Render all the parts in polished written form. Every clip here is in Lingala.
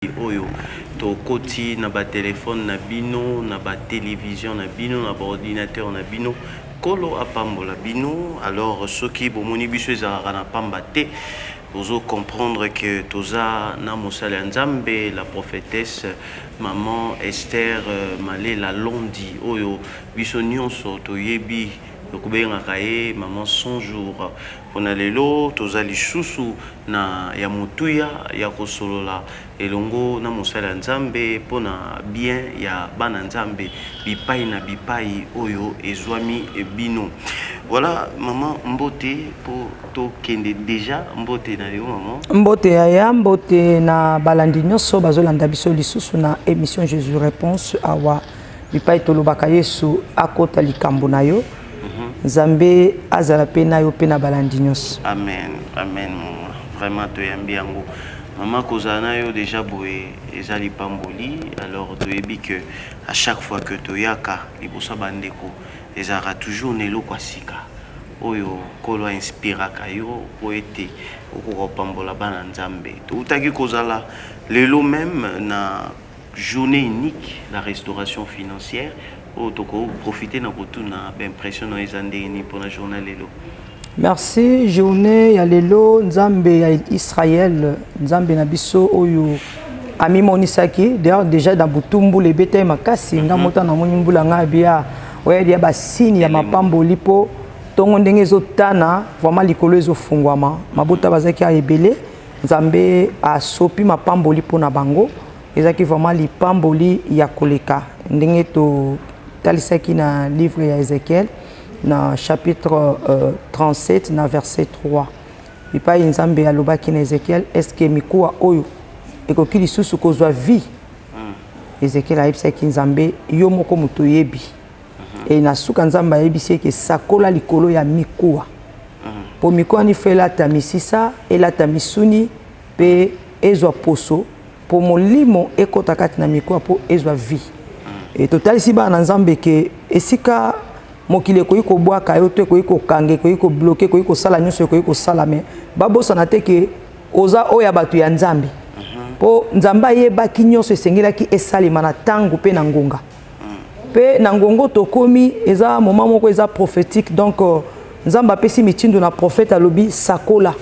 oyo to koti na ba téléphone na bino na ba télévision na bino na ba ordinateur na bino kolo apambola bino alors soki bomoni biso ezalaka na pamba te ozo comprendre que toza na mosala nzambe la prophétesse maman Esther Malela Londi oyo biso nyonso toyebi okubengaka ye maman 100 jours pona lelo toza lisusu na ya mutuya ya kosolola elongo na mosala nzambe pona bien ya bana nzambe bipai na bipai oyo ezwami ebino. Voilà maman mbote po to kende déjà mbote na yo maman mbote ya mbote na balandi nyonso bazolanda biso lisusu na émission Jésus réponse awa bipai tolobaka Yesu akota likambo na yo. Nzambe azala pe na yo pe na balandi nyonso. Amen, amen maman. Vraiment to yambi yango. Maman kozana yo déjà boye ezali pamboli alors to yebi que à chaque fois que to yaka libosa bandeko ezara toujours nelo kwa sika. Oyo kolo inspiraka yo poete okoko pambola bana nzambe. To utaki kozala lelo même na journée unique la restauration financière. Profiter na kotuna impression na ezandeni pour la journée lelo. Merci journée ya lelo nzambe ya Israël nzambe na biso oyo ami monisaki d'ailleurs déjà dans butumbu le bete makasi nga mota na monimbula nga bia oya dia basini ya mapambo lipo tongo ndenge ezotana vraiment likolo ezofungwama mabota bazaki ya ebele nzambe asopi mapambo lipo na bango ezaki vraiment lipamboli ya koleka ndenge to talisaki na livre ya Ézéchiel na chapitre 37 na verset 3 bipai nzambe alobaki na Ézéchiel est-ce que mikuwa oyo ekoki lisusu kozwa vie Ézéchiel ayebisaki nzambe yo moko moto yebi et na suka nzambe ayebisi ke sakola likolo ya mikuwa po mikuwa ni fela ta misisa elata misuni pe ezwa poso po molimo ekota kati na mikuwa po ezwa vie. Et total si ba na nzambe ke esika mokile koyi ko bwaka yo te koyi ko kange koyi ko bloquer koyi ko sala nyonso koyi ko sala me babosa na te ke oza oya batu ya nzambe po nzamba yeba ki nyonso esengelaki esalema na tangu pe na ngonga pe na ngongo tokomi eza moment moko eza prophétique donc nzamba pesi mitindo na prophète alobi sakola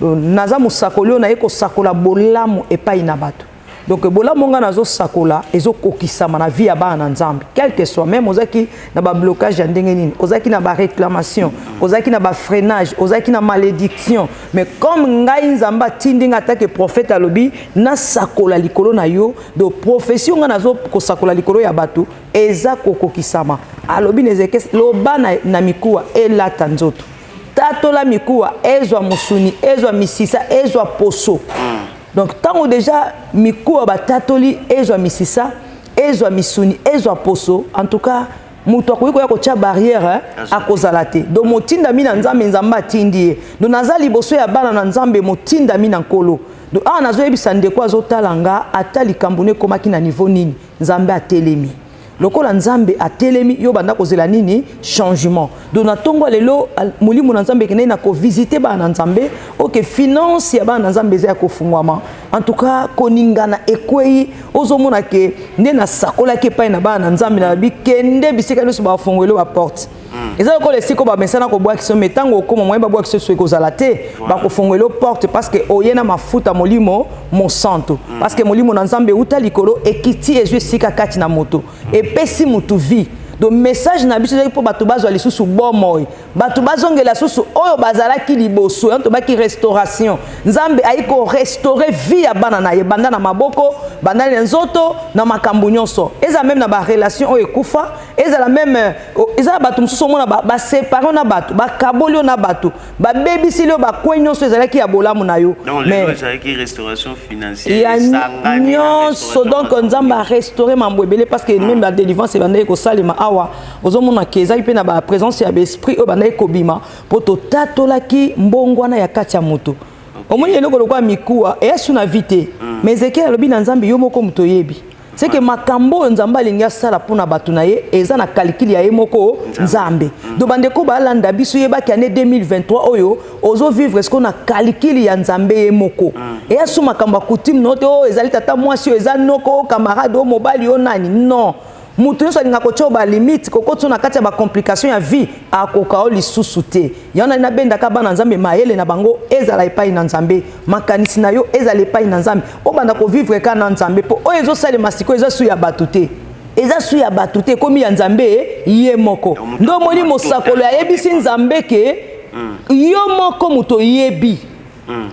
naza musakoli na eko sakola bolamu epai na bato. Donc bola monga nazo sakola ezo kokisama na vie ya bana nzambe quel que soit même ozaki na ba blocage ya ndenge nini ozaki na ba réclamation ozaki na ba freinage ozaki na malédiction mais comme ngai nzamba tindinga attaque prophète alobi na sakola likolo na yo de profession nga nazo ko sakola likolo ya bato eza kokokisama alobi nezeke loba na mikuwa elata nzoto tatola mikuwa ezwa musuni ezwa misisa ezwa poso. Donc tant déjà mikuwa batatoli ezwa misisa ezwa misuni ezwa poso en tout cas muto akoyiko ya kocha barrière akozala te donc motinda mina nzambe nzamba tindi donc nazali boso ya bana na nzambe motinda mina nkolo donc a nazo yebisa ndeko azotalanga atali kambune komaki na niveau nini nzambe atelemi lokola nzambe atelemi yo banda kozela nini changement donc na tongo lelo mulimu na nzambe kene na ko visiter ba na nzambe OK finance ya ba na nzambe za ko fungwama en tout cas koningana ekwei ozomona ke nde na sakola ke pa na ba na nzambe na bikende bisika no ba fungwelo ba porte eza ko le siko ba mesana ko bwa kiso metango ko mo ba bwa kiso so ko zalate ba ko fungwelo porte parce que oyena mafuta molimo mon santo parce que molimo na nzambe uta likolo ekiti ezwe sika kati na moto pesi mutu vie donc message na biso pour bato bazwa lisusu bomoy bato bazongela susu oyo bazalaki liboso to baki restauration nzambe aiko restaurer vie ya bana na ye banda na maboko banda na nzoto na makambo nyonso eza même na ba relation oyo ekufa eza la même eza bato mususu mona ba séparer na bato ba kaboli na bato ba bebisi lo ba kwenyonso ezalaki ya bolamu na yo mais ezalaki restauration financière ya nyonso donc nzambe a restaurer mambwebele parce que même la délivrance banda ko salima ozomona keza ipe na ba présence ya esprit o banda ekobima poto tatolaki mbongwana ya kati ya moto omoni eloko lokwa mikuwa esu na vite mais Ezekiel alobi na nzambe yo moko moto yebi c'est que makambo nzamba alingi asala mpona bato na ye eza na calcul ya ye moko nzambe do bandeko balanda biso yebaki année 2023 oyo ozo vivre ce qu'on a calcul ya nzambe ye moko et ya suma kamba coutume note o ezali tata mwasi o eza noko camarade o mobali o nani non mutu nyonso alinga kotia ba limite kokoti na kati ya ba complication ya vie akoka o lisusu te yana na bendaka bana nzambe mayele na bango ezala epai na nzambe makanisi na yo ezala epai na nzambe o banda ko vivre ka na nzambe po o ezo sale masiko eza su ya bato te eza su ya bato te komi ya nzambe ye moko ndo moni mosakolo ya yebisi nzambe ke yo moko muto yebi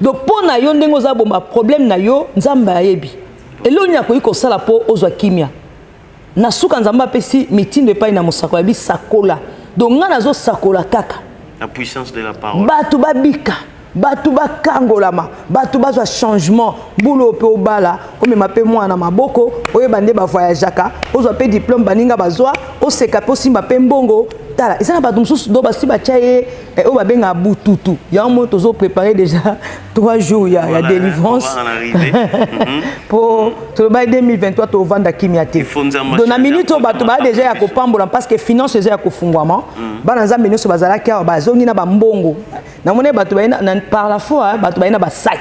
donc po na yo ndenge oza bomba problème na yo nzambe ayebi eloni akoki kosala po ozwa kimia na suka nzamba pesi mitindo epai na mosakolo bi sakola donc nga nazo sakola kaka la puissance de la parole batu babika batu bakangolama batu bazwa changement bulo pe obala omema pe mwana maboko oyeba nde ba voyageaka ozwa pe diplôme baninga bazwa oseka pe osimba pe mbongo tala ezana batu mususu do basi bachaye o babenga bututu ya mo tozo préparer déjà 3 jours ya délivrance pour to ba 2023 to vanda kimia te donc na minute o batu ba déjà ya kopambola parce que finance eza ya kofungwama bana nzambe nyonso bazalaki awa bazongi na bambongo na mone batu ba par la fois batu ba na ba sac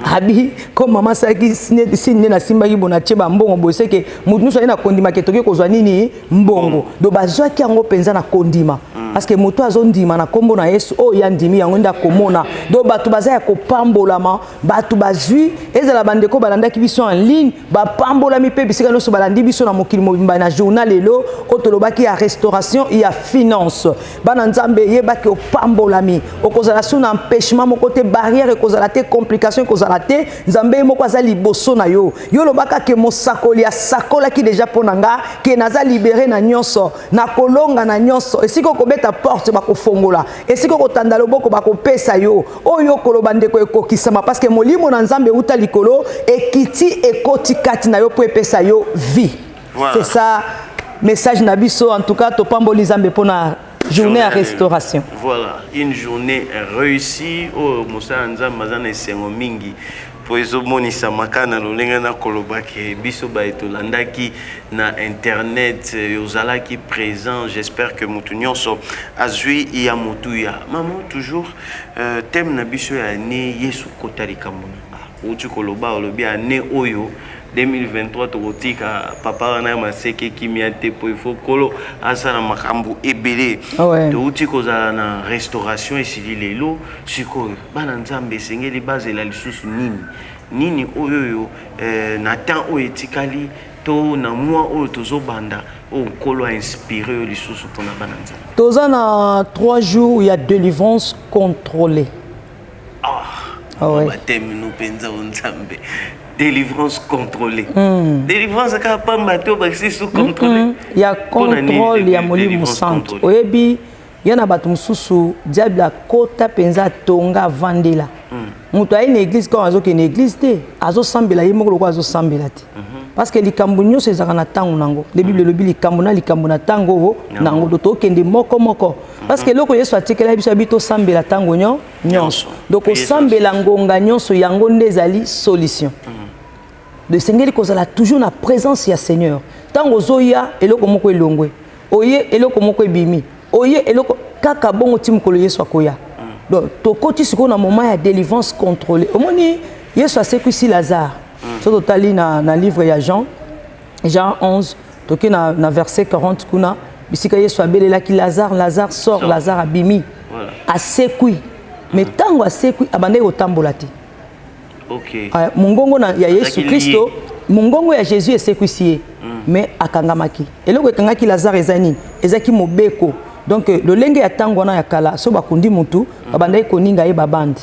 abi comme maman saki sine na simba ki bona cheba mbongo bose ke mutu nyonso na kondima ke toki kozwa nini mbongo do bazwaki yango penza na kondima parce que mutu azondima na kombo na Yesu o ya ndimi yango nda komona do batu baza ya kopambolama batu bazwi ezala bandeko balandaki biso en ligne bapambolami pe bisika nyonso balandi biso na mokili mobimba na journal lelo otolobaki ya restauration ya finance bana nzambe yebaki opambolami okozala suna empêchement moko te barrière ekozala te complication kozala te nzambe moko aza liboso na yo yo lobaka ke mosakoli ya sakola ki déjà ponanga ke naza libéré na nyonso na kolonga na nyonso esiko kobeta porte bakofongola esiko kotanda loboko bakopesa yo oyo koloba ndeko ekokisama parce que molimo na nzambe uta likolo ekiti ekoti kati na yo po epesa yo vie voilà. C'est ça message na biso en tout cas to pamboli nzambe pona journée à restauration. Voilà, une journée réussie. Oh, Moussa Anza Mazana et Sengo Mingi. Pour les hommes, ça makana l'olengana kolobaki biso ba etolandaki na internet ozalaki présent. J'espère que mutunyon so azui ya mutuya. Maman toujours thème na biso ya ne Yesu kotali kamona. Utu koloba olobi ya ne oyo 2023 tokotika papa wana maseke kimia te po ifo kolo asala makambu ebele touti kozala na restauration esili lelo sikoyo bana nzambe esengeli bazela lisusu nini oyo na temps oyo etikali to na mois oyo tozobanda oyo kolo a inspiré oyo lisusu mpona bana nzambe toza na 3 jours ya délivrance contrôlée bateme no mpenza onzambe délivrance contrôlée. Délivrance à pas bateau parce sous contrôlé. Il y a contrôle, il y a molimo centre. Oyebi, il y en a batum susu diable a kota penza tonga vandela. Mutu a une église quand azo une église te, azo sambela yimo ko azo sambela te. Parce que likambu nyonso ezaka na tango nango. Le Bible lobi likambu na tango nango doto kende moko. Parce que loko Yesu atikela biso bito sambela tango nyonso. Donc sambela ngonga nyonso yango ndezali solution. De Seigneur kozala toujours na présence ya Seigneur. Tango zoya eloko moko elongwe. Oye eloko moko ebimi. Oye eloko kaka bongo timukolo Yesu akoya. Donc to koti siko na moment ya délivrance contrôlée. Omoni Yesu asekwisi Lazare. So totali na livre ya Jean 11 toki na verset 40 kuna bisika Yesu abelela ki Lazare sort Lazare abimi. Voilà. Asekwi. Mais tango asekwi abande kotambola te. OK. Mungongo na ya Yesu Kristo, mungongo ya Jésus esekwisi mais akangamaki. Eloko ekangaki Lazare ezani, ezaki mobeko. Donc le lenge ya tango na ya kala so bakundi mutu babandai koninga ye babandi.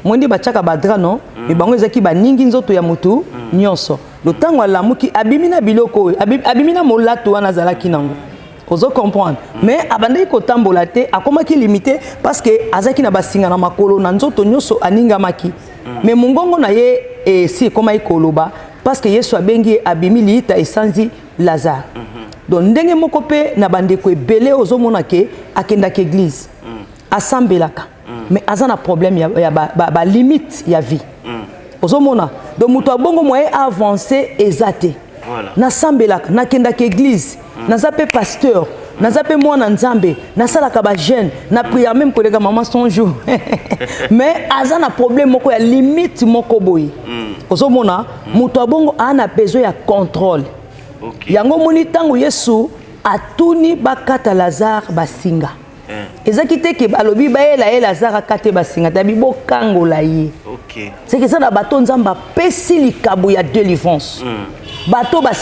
Mondi bachaka badra non, mais bango ezaki baningi nzoto ya mutu nyonso. Le tango alamuki abimina biloko, abimina molato wana zalaki nango. Ozo comprendre. Mais abandai kotambola te akomaki limité parce que azaki na basinga na makolo na nzoto nyonso aninga maki. Mais mungongo na ye si koma ikoloba parce que Yesu abengi abimi liita esanzi Lazare. Donc ndenge moko pe na bandeko ebele ozomona ke akenda ke église. Asambelaka. Mais azana problème ya ba limite ya vie. Ozomona. Donc muto abongo moye avancer ezate. Voilà. Na sambelaka na kenda ke église. Na zape pasteur. naza pe mwana nzambe nasalaka ba jeune na prière même koleka maman son jour mais aza na problème moko ya limite moko boye ozomona moto abongo ana besoin ya contrôle yango moni tango Yesu atuni bakata Lazare basinga ezaki te ke balobi bayela ye Lazare akate basinga tabi bokangola ye c'est que ça na bato nzamba pesi likabo ya délivrance bato ba